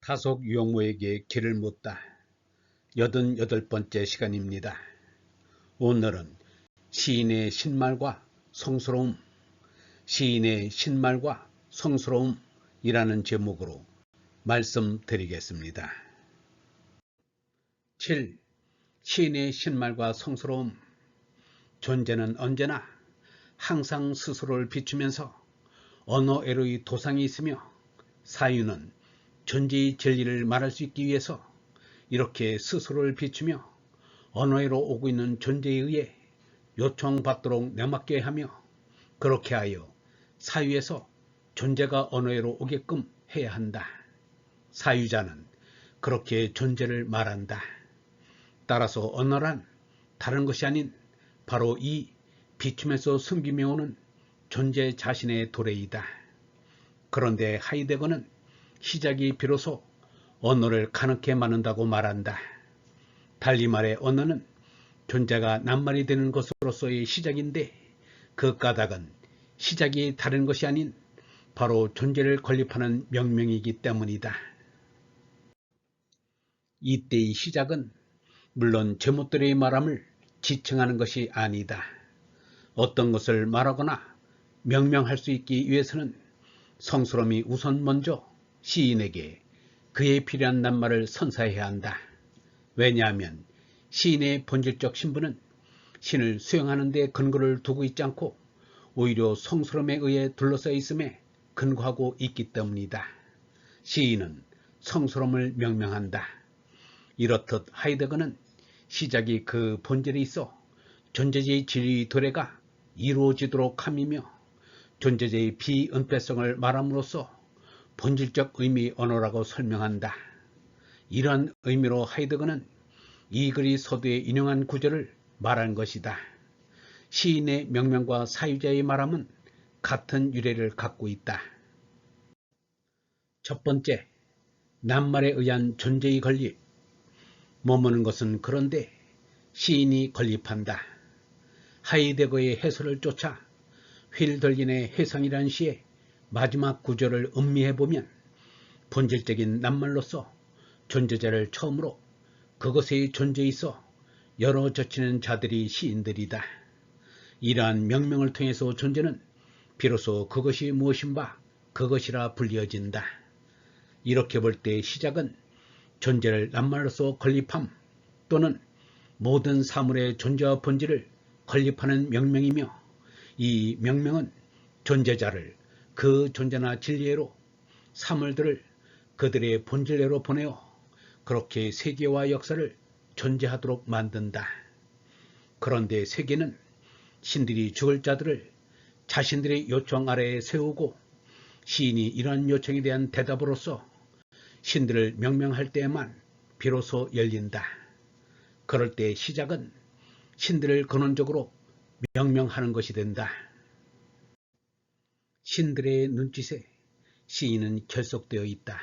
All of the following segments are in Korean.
타석 유영모에게 길을 묻다. 88번째 시간입니다. 오늘은 시인의 신말과 성스러움, 시인의 신말과 성스러움이라는 제목으로 말씀드리겠습니다. 7. 시인의 신말과 성스러움. 존재는 언제나 항상 스스로를 비추면서 언어애로의 도상이 있으며 사유는 존재의 진리를 말할 수 있기 위해서 이렇게 스스로를 비추며 언어애로 오고 있는 존재에 의해 요청받도록 내맡게 하며 그렇게 하여 사유에서 존재가 언어애로 오게끔 해야 한다. 사유자는 그렇게 존재를 말한다. 따라서 언어란 다른 것이 아닌 바로 이 비춤에서 숨기며 오는 존재 자신의 도래이다. 그런데 하이데거는 시작이 비로소 언어를 가능케 만든다고 말한다. 달리 말해 언어는 존재가 낱말이 되는 것으로서의 시작인데 그 까닭은 시작이 다른 것이 아닌 바로 존재를 건립하는 명명이기 때문이다. 이때의 시작은 물론 제멋대로의 말함을 지칭하는 것이 아니다. 어떤 것을 말하거나 명명할 수 있기 위해서는 성스러움이 우선 먼저 시인에게 그에 필요한 낱말을 선사해야 한다. 왜냐하면 시인의 본질적 신분은 신을 수용하는 데 근거를 두고 있지 않고 오히려 성스러움에 의해 둘러싸여 있음에 근거하고 있기 때문이다. 시인은 성스러움을 명명한다. 이렇듯 하이데거는 시작이 그 본질에 있어 존재의 진리의 도래가 이루어지도록 함이며 존재의 비은폐성을 말함으로써 본질적 의미 언어라고 설명한다. 이러한 의미로 하이데거는 이 글이 서두에 인용한 구절을 말한 것이다. 시인의 명명과 사유자의 말함은 같은 유래를 갖고 있다. 첫 번째, 낱말에 의한 존재의 건립. 머무는 것은 그런데 시인이 건립한다. 하이데거의 해설을 쫓아 휠덜긴의 해상이라는 시의 마지막 구절을 음미해보면 본질적인 낱말로서 존재자를 처음으로 그것의 존재에 있어 여러 젖히는 자들이 시인들이다. 이러한 명명을 통해서 존재는 비로소 그것이 무엇인 바 그것이라 불리어진다. 이렇게 볼 때 시작은 존재를 낱말로서 건립함 또는 모든 사물의 존재와 본질을 건립하는 명명이며 이 명명은 존재자를 그 존재나 진리애로 사물들을 그들의 본질애로 보내어 그렇게 세계와 역사를 존재하도록 만든다. 그런데 세계는 신들이 죽을 자들을 자신들의 요청 아래에 세우고 시인이 이러한 요청에 대한 대답으로서 신들을 명명할 때에만 비로소 열린다. 그럴 때 시작은 신들을 근원적으로 명명하는 것이 된다. 신들의 눈짓에 시인은 결속되어 있다.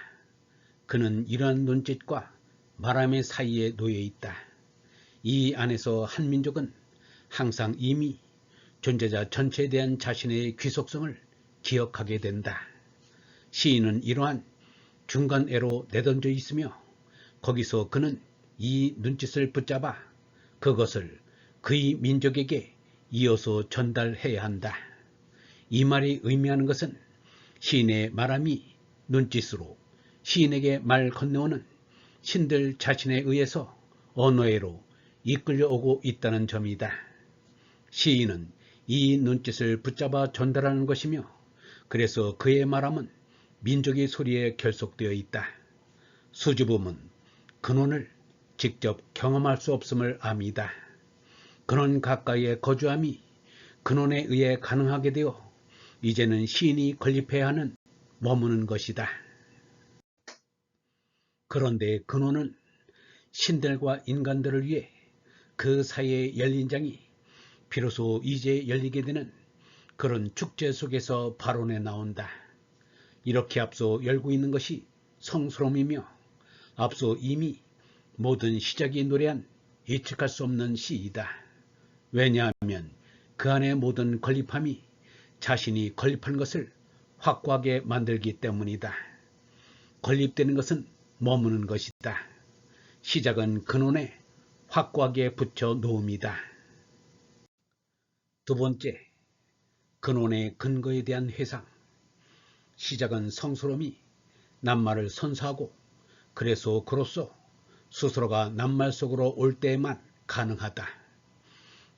그는 이러한 눈짓과 말함의 사이에 놓여 있다. 이 안에서 한 민족은 항상 이미 존재자 전체에 대한 자신의 귀속성을 기억하게 된다. 시인은 이러한 중간애로 내던져 있으며 거기서 그는 이 눈짓을 붙잡아 그것을 그의 민족에게 이어서 전달해야 한다. 이 말이 의미하는 것은 시인의 말함이 눈짓으로 시인에게 말 건네오는 신들 자신에 의해서 언어애로 이끌려오고 있다는 점이다. 시인은 이 눈짓을 붙잡아 전달하는 것이며 그래서 그의 말함은 민족의 소리에 결속되어 있다. 수줍음은 근원을 직접 경험할 수 없음을 압니다. 근원 가까이에 거주함이 근원에 의해 가능하게 되어 이제는 시인이 건립해야 하는 머무는 것이다. 그런데 근원은 신들과 인간들을 위해 그 사이에 열린 장이 비로소 이제 열리게 되는 그런 축제 속에서 발원해 나온다. 이렇게 앞서 열고 있는 것이 성스러움이며 앞서 이미 모든 시작이 노래한 예측할 수 없는 시이다. 왜냐하면 그 안의 모든 건립함이 자신이 건립한 것을 확고하게 만들기 때문이다. 건립되는 것은 머무는 것이다. 시작은 근원에 확고하게 붙여 놓음이다. 두 번째, 근원의 근거에 대한 회상. 시작은 성스러움이 낱말을 선사하고 그래서 그로써 스스로가 낱말 속으로 올 때에만 가능하다.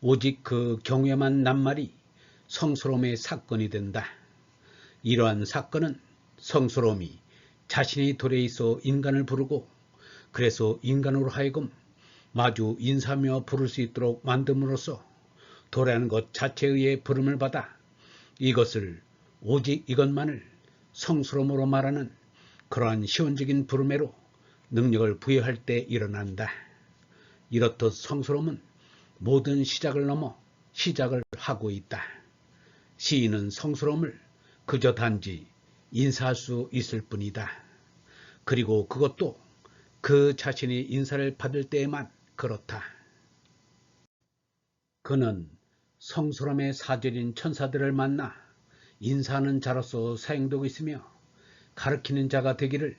오직 그 경우에만 낱말이 성스러움의 사건이 된다. 이러한 사건은 성스러움이 자신이 도래에 있어 인간을 부르고 그래서 인간으로 하여금 마주 인사하며 부를 수 있도록 만듦으로써 도래하는 것 자체에 의해 부름을 받아 이것을 오직 이것만을 성스러움으로 말하는 그러한 시원적인 부름에로 능력을 부여할 때 일어난다. 이렇듯 성스러움은 모든 시작을 넘어 시작을 하고 있다. 시인은 성스러움을 그저 단지 인사할 수 있을 뿐이다. 그리고 그것도 그 자신이 인사를 받을 때에만 그렇다. 그는 성스러움의 사절인 천사들을 만나 인사하는 자로서 사용되고 있으며 가르치는 자가 되기를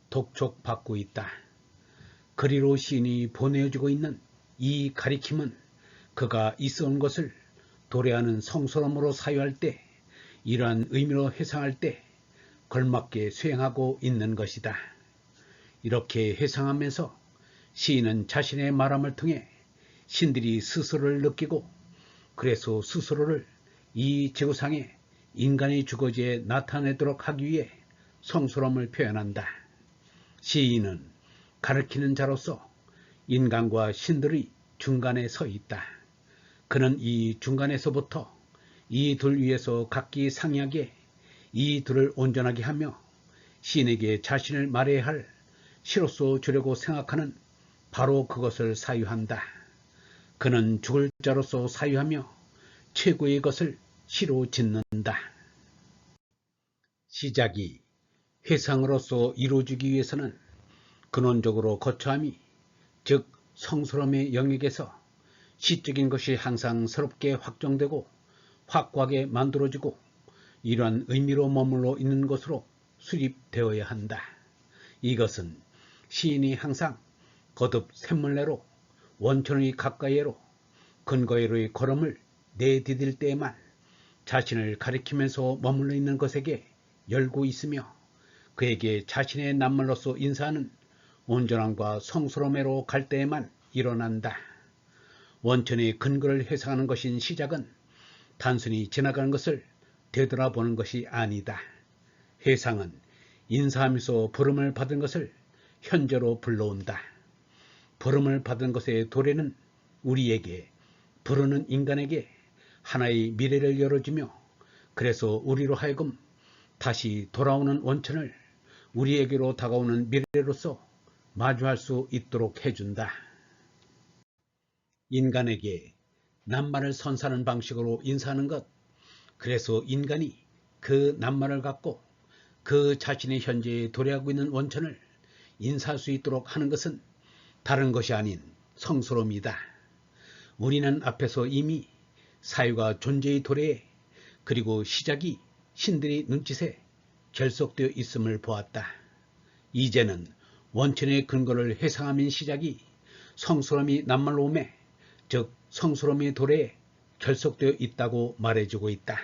독촉받고 있다. 그리로 시인이 보내어주고 있는 이 가리킴은 그가 있어온 것을 도래하는 성스러움으로 사유할 때, 이러한 의미로 회상할 때 걸맞게 수행하고 있는 것이다. 이렇게 회상하면서 시인은 자신의 말함을 통해 신들이 스스로를 느끼고 그래서 스스로를 이 지구상에 인간의 주거지에 나타내도록 하기 위해 성스러움을 표현한다. 시인은 가르치는 자로서 인간과 신들의 중간에 서 있다. 그는 이 중간에서부터 이 둘 위에서 각기 상이하게 이 둘을 온전하게 하며 시인에게 자신을 말해야 할 시로서 주려고 생각하는 바로 그것을 사유한다. 그는 죽을 자로서 사유하며 최고의 것을 시로 짓는다. 시작이 회상으로서 이루어지기 위해서는 근원적으로 거처함이, 즉 성스러움의 영역에서 시적인 것이 항상 새롭게 확정되고 확고하게 만들어지고 이러한 의미로 머물러 있는 것으로 수립되어야 한다. 이것은 시인이 항상 거듭 샘물내로 원천의 가까이에로 근거에로의 걸음을 내디딜 때에만 자신을 가리키면서 머물러 있는 것에게 열고 있으며 그에게 자신의 낱말로서 인사하는 온전함과 성스러움으로 갈 때에만 일어난다. 원천의 근거를 회상하는 것인 시작은 단순히 지나가는 것을 되돌아보는 것이 아니다. 회상은 인사하면서 부름을 받은 것을 현재로 불러온다. 부름을 받은 것의 도래는 우리에게, 부르는 인간에게 하나의 미래를 열어주며 그래서 우리로 하여금 다시 돌아오는 원천을 우리에게로 다가오는 미래로서 마주할 수 있도록 해준다. 인간에게 낱말을 선사하는 방식으로 인사하는 것, 그래서 인간이 그 낱말을 갖고 그 자신의 현재에 도래하고 있는 원천을 인사할 수 있도록 하는 것은 다른 것이 아닌 성스러움이다. 우리는 앞에서 이미 사유가 존재의 도래에 그리고 시작이 신들의 눈짓에 결속되어 있음을 보았다. 이제는 원천의 근거를 회상하면 시작이 성스러움이 낱말로 오매, 즉 성스러움의 도래에 결속되어 있다고 말해주고 있다.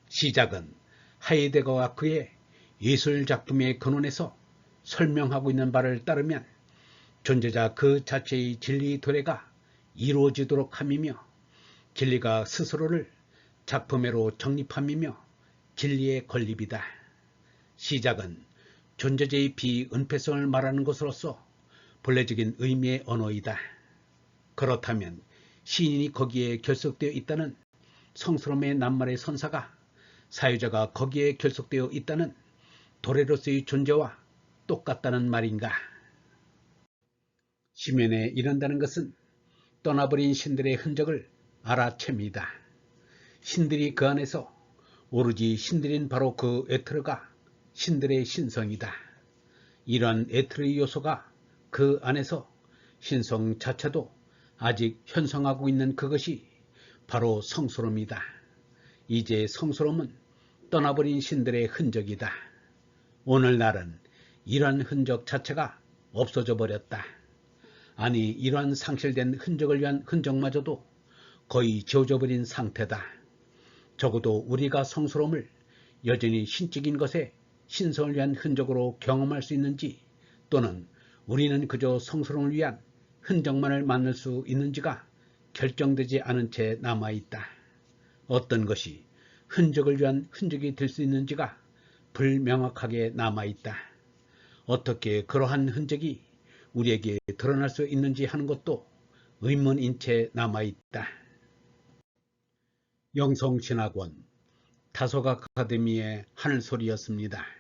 시작은 하이데거가 그의 예술작품의 근원에서 설명하고 있는 바를 따르면 존재자 그 자체의 진리의 도래가 이루어지도록 함이며 진리가 스스로를 작품애로 정립함이며 진리의 건립이다. 시작은 존재자의 비은폐성을 말하는 것으로서 본래적인 의미의 언어이다. 그렇다면 시인이 거기에 결속되어 있다는 성스러움의 낱말의 선사가 사유자가 거기에 결속되어 있다는 도래로서의 존재와 똑같다는 말인가? 시면에 이른다는 것은 떠나버린 신들의 흔적을 알아챕니다. 신들이 그 안에서 오로지 신들인 바로 그 에트르가 신들의 신성이다. 이러한 에트르의 요소가 그 안에서 신성 자체도 아직 현성하고 있는 그것이 바로 성스러움이다. 이제 성스러움은 떠나버린 신들의 흔적이다. 오늘날은 이러한 흔적 자체가 없어져 버렸다. 아니, 이러한 상실된 흔적을 위한 흔적마저도 거의 지워져 버린 상태다. 적어도 우리가 성스러움을 여전히 신적인 것에 신성을 위한 흔적으로 경험할 수 있는지, 또는 우리는 그저 성스러움을 위한 흔적만을 만날 수 있는지가 결정되지 않은 채 남아있다. 어떤 것이 흔적을 위한 흔적이 될 수 있는지가 불명확하게 남아있다. 어떻게 그러한 흔적이 우리에게 드러날 수 있는지 하는 것도 의문인 채 남아있다. 영성신학원 다속 아카데미의 하늘소리였습니다.